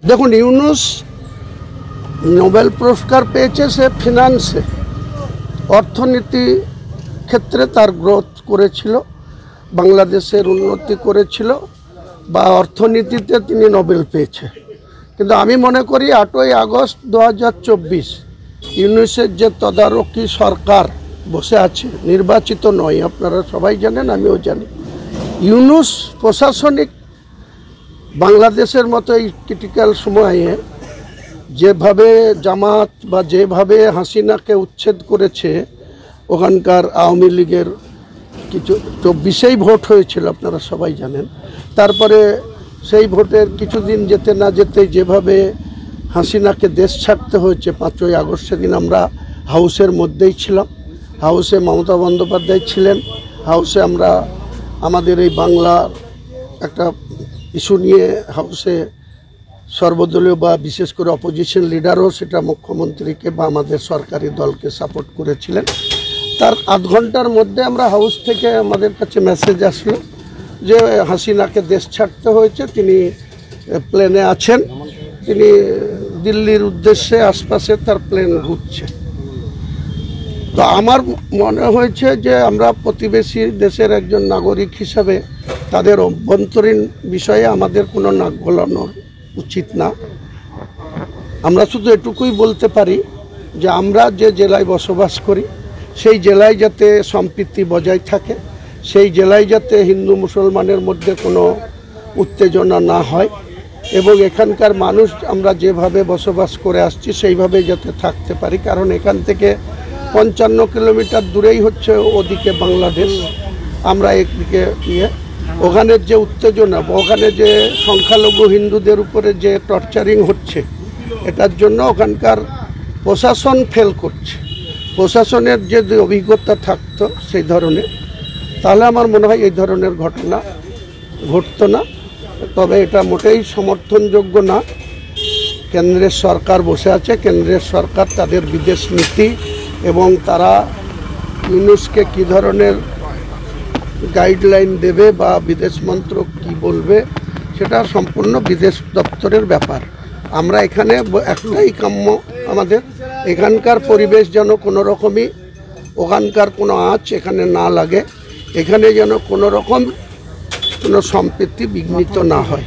দেখুন, ইউনূস নোবেল পুরস্কার পেয়েছে সে ফিনান্সে, অর্থনীতি ক্ষেত্রে তার গ্রোথ করেছিল, বাংলাদেশের উন্নতি করেছিল বা অর্থনীতিতে তিনি নোবেল পেয়েছে। কিন্তু আমি মনে করি 8ই আগস্ট 2024 ইউনূসের যে তদারকি সরকার বসে আছে, নির্বাচিত নয়, আপনারা সবাই জানেন, আমিও জানি, ইউনূস প্রশাসনিক বাংলাদেশের মতো এই ক্রিটিক্যাল সময়ে যেভাবে জামাত বা যেভাবে হাসিনাকে উচ্ছেদ করেছে, ওখানকার আওয়ামী লীগের কিছু 24 ভোট হয়েছিল, আপনারা সবাই জানেন। তারপরে সেই ভোটের কিছুদিন যেতে না যেতে যেভাবে হাসিনাকে দেশ ছাড়তে হয়েছে 5ই আগস্ট, সেদিন আমরা হাউসের মধ্যেই ছিলাম, হাউসে মমতা বন্দ্যোপাধ্যায় ছিলেন, হাউসে আমরা আমাদের এই বাংলার একটা ইস্যু নিয়ে হাউসে সর্বদলীয় বা বিশেষ করে অপোজিশন লিডারও সেটা মুখ্যমন্ত্রীকে বা আমাদের সরকারি দলকে সাপোর্ট করেছিলেন। তার আধ ঘন্টার মধ্যে আমরা হাউস থেকে আমাদের কাছে মেসেজ আসলো যে হাসিনাকে দেশ ছাড়তে হয়েছে, তিনি প্লেনে আছেন, তিনি দিল্লির উদ্দেশ্যে আশপাশে তার প্লেন ঘুরছে। তো আমার মনে হয়েছে যে আমরা প্রতিবেশী দেশের একজন নাগরিক হিসাবে তাদের অভ্যন্তরীণ বিষয়ে আমাদের কোনো নাক গলানোর উচিত না। আমরা শুধু এটুকুই বলতে পারি যে আমরা যে জেলায় বসবাস করি সেই জেলায় যাতে সম্প্রীতি বজায় থাকে, সেই জেলায় যাতে হিন্দু মুসলমানের মধ্যে কোনো উত্তেজনা না হয় এবং এখানকার মানুষ আমরা যেভাবে বসবাস করে আসছি সেইভাবে যাতে থাকতে পারি। কারণ এখান থেকে 55 কিলোমিটার দূরেই হচ্ছে ওদিকে বাংলাদেশ, আমরা একদিকে ওখানের যে উত্তেজনা, ওখানে যে সংখ্যালঘু হিন্দুদের উপরে যে টর্চারিং হচ্ছে, এটার জন্য ওখানকার প্রশাসন ফেল করছে। প্রশাসনের যে অভিজ্ঞতা থাকতো সেই ধরনের, তাহলে আমার মনে হয় এই ধরনের ঘটনা ঘটতো না। তবে এটা মোটেই সমর্থনযোগ্য না। কেন্দ্রের সরকার বসে আছে, কেন্দ্রের সরকার তাদের বিদেশ নীতি এবং তারা ইউনূসকে কী ধরনের গাইডলাইন দেবে বা বিদেশ মন্ত্রক কী বলবে সেটা সম্পূর্ণ বিদেশ দপ্তরের ব্যাপার। আমরা এখানে একটাই কাম্য, আমাদের এখানকার পরিবেশ যেন কোনো রকমই, ওখানকার কোনো আঁচ এখানে না লাগে, এখানে যেন কোনো রকম কোনো সম্প্রীতি বিঘ্নিত না হয়।